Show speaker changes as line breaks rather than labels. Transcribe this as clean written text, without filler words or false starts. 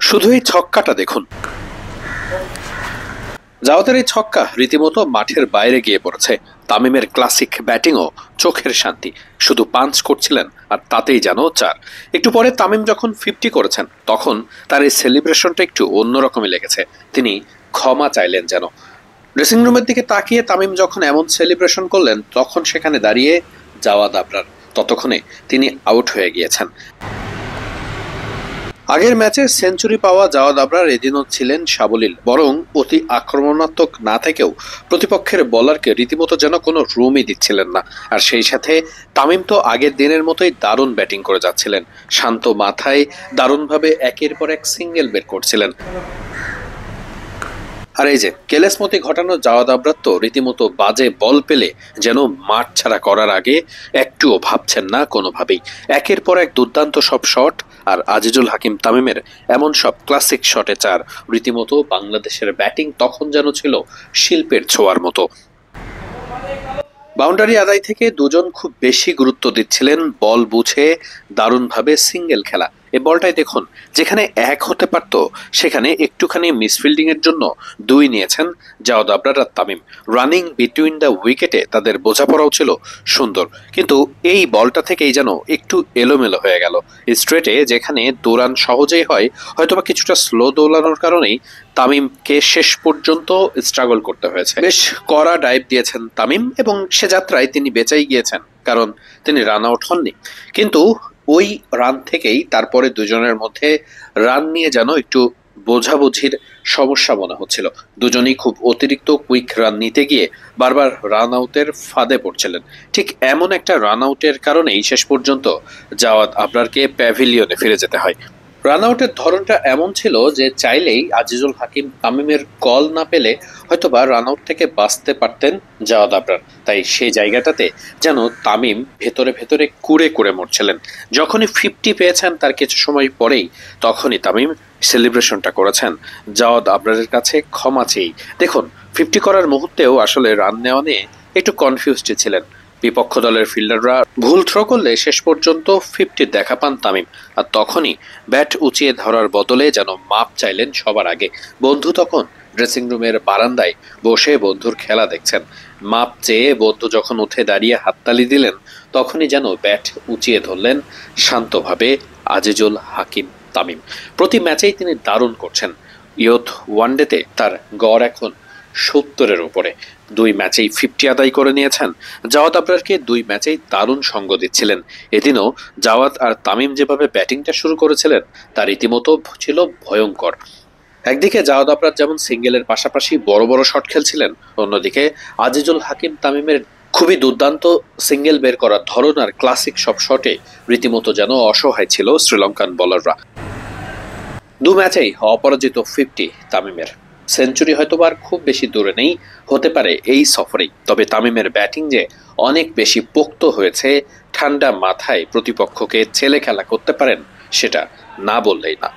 শুধু এই ছক্কাটা দেখুন। জাওয়াতের এই ছক্কা রীতিমতো মাঠের বাইরে গিয়ে পড়েছে। তামিমের ক্লাসিক ব্যাটিংও চোখের শান্তি। শুধু পাঞ্চ করছিলেন আর তাতেই যেন চার। একটু পরে তামিম যখন 50 করেছেন তখন তার এই সেলিব্রেশনটা একটু অন্যরকমই লেগেছে। তিনি ক্ষমা চাইলেন যেন। ড্রেসিং রুমের দিকে তাকিয়ে তামিম যখন এমন সেলিব্রেশন করলেন তখন সেখানে দাঁড়িয়ে জাওয়াদ আবরার। ততক্ষণে তিনি আউট হয়ে গিয়েছেন। আগের ম্যাচে সেঞ্চুরি পাওয়া জাওয়াদ আবরার এদিনও ছিলেন সাবলীল, বরং অতি আক্রমণাত্মক না থেকেও প্রতিপক্ষের বোলারকে রীতিমতো যেন কোনো রুমই দিচ্ছিলেন না। আর সেই সাথে তামিম তো আগের দিনের মতোই দারুণ ব্যাটিং করে যাচ্ছিলেন। শান্ত মাথায় দারুণভাবে একের পর এক সিঙ্গেল বের করছিলেন। আর এই যে কেলেসমতি ঘটানো জাওয়াদ আবরার তো রীতিমতো বাজে বল পেলে যেন মাঠ ছাড়া করার আগে একটুও ভাবছেন না কোনোভাবেই। একের পর এক দুর্দান্ত সব শট, আর আজিজুল হাকিম তামিমের এমন সব ক্লাসিক শটে চার। রীতিমতো বাংলাদেশের ব্যাটিং তখন যেন ছিল শিল্পের ছোঁয়ার মতো। বাউন্ডারি আদায় থেকে দুজন খুব বেশি গুরুত্ব দিচ্ছিলেন বল বুঝে দারুণভাবে সিঙ্গেল খেলা। এই বলটাই দেখুন, যেখানে এক হতে পারত সেখানে একটুখানি মিসফিল্ডিং এর জন্য দুই নিয়েছেন জাওয়াদ আবরার আর তামিম। রানিং বিটুইন দ্য উইকেটে তাদের বোঝাপড়াও ছিল সুন্দর, কিন্তু এই বলটা থেকেই যেন একটু এলোমেলো হয়ে গেল। স্ট্রেটে যেখানে দৌড়ান সহজেই হয়, হয়তোবা কিছুটা স্লো দৌড়ানোর কারণেই তামিমকে শেষ পর্যন্ত স্ট্রাগল করতে হয়েছে। বেশ কড়া ডাইভ দিয়েছেন তামিম এবং সে যাত্রায় তিনি বেঁচেই গিয়েছেন, কারণ তিনি রান আউট হননি। কিন্তু ওই রান থেকেই তারপরে দুজনের মধ্যে রান নিয়ে যেন একটু বোঝাবুঝির সমস্যা মনে হচ্ছিল। দুজনেই খুব অতিরিক্ত কুইক রান নিতে গিয়ে বারবার রান আউটের ফাঁদে পড়ছিলেন। ঠিক এমন একটা রান আউটের কারণেই শেষ পর্যন্ত জাওয়াদ আবরারকে প্যাভিলিয়নে ফিরে যেতে হয়। রান আউটের ধরনটা এমন ছিল যে চাইলেই আজিজুল হাকিম তামিমের কল না পেলে হয়তোবা রান আউট থেকে বাঁচতে পারতেন জাওয়াদ আবরার। তাই সেই জায়গাটাতে যেন তামিম ভেতরে ভেতরে কুড়ে কুড়ে মরছিলেন। যখনই 50 পেয়েছেন তার কিছু সময় পরেই তখনই তামিম সেলিব্রেশনটা করেছেন জাওয়াদ আবরারের কাছে ক্ষমা চেয়েই। দেখুন, 50 করার মুহূর্তেও আসলে রান নেওয়া নিয়ে একটু কনফিউজড ছিলেন। বিপক্ষ দলের ফিল্ডাররা ভুল থ্রো করলে শেষ পর্যন্ত 50 দেখা পান তামিম। আর তখনই ব্যাট উঁচিয়ে ধরার বদলে যেন মাপ চাইলেন সবার আগে। বন্ধু তখন ড্রেসিং রুমের বারান্দায় বসে বন্ধুর খেলা দেখছেন। মাপ চেয়ে বন্ধু যখন উঠে দাঁড়িয়ে হাততালি দিলেন তখনই যেন ব্যাট উঁচিয়ে ধরলেন শান্তভাবে আজিজুল হাকিম তামিম। প্রতি ম্যাচেই তিনি দারুণ করছেন। ইয়ুথ ওয়ানডেতে তার গড় এখন 70-এর উপরে। দুই ম্যাচেই 50 আদায় করে নিয়েছেন। জাওয়াদ আবরারকে দুই ম্যাচেই দারুণ সঙ্গ দিচ্ছিলেন। এদিনও জাওয়াদ আর তামিম যেভাবে ব্যাটিংটা শুরু করেছিলেন তা রীতিমতো ছিল ভয়ঙ্কর। একদিকে জাওয়াদ আবরার যেমন সিঙ্গেলের পাশাপাশি বড় বড় শট খেলছিলেন, অন্যদিকে আজিজুল হাকিম তামিমের খুবই দুর্দান্ত সিঙ্গেল বের করার ধরন আর ক্লাসিক সব শটে রীতিমতো যেন অসহায় ছিল শ্রীলঙ্কান বোলাররা। দু ম্যাচেই অপরাজিত 50 তামিমের। সেঞ্চুরি হয়তোবা আর খুব বেশি দূরে নেই, হতে পারে এই সফরেই। তবে তামিমের ব্যাটিং যে অনেক বেশি পোক্ত হয়েছে, ঠান্ডা মাথায় প্রতিপক্ষকে ছেলে খেলা করতে পারেন, সেটা না বললেই না।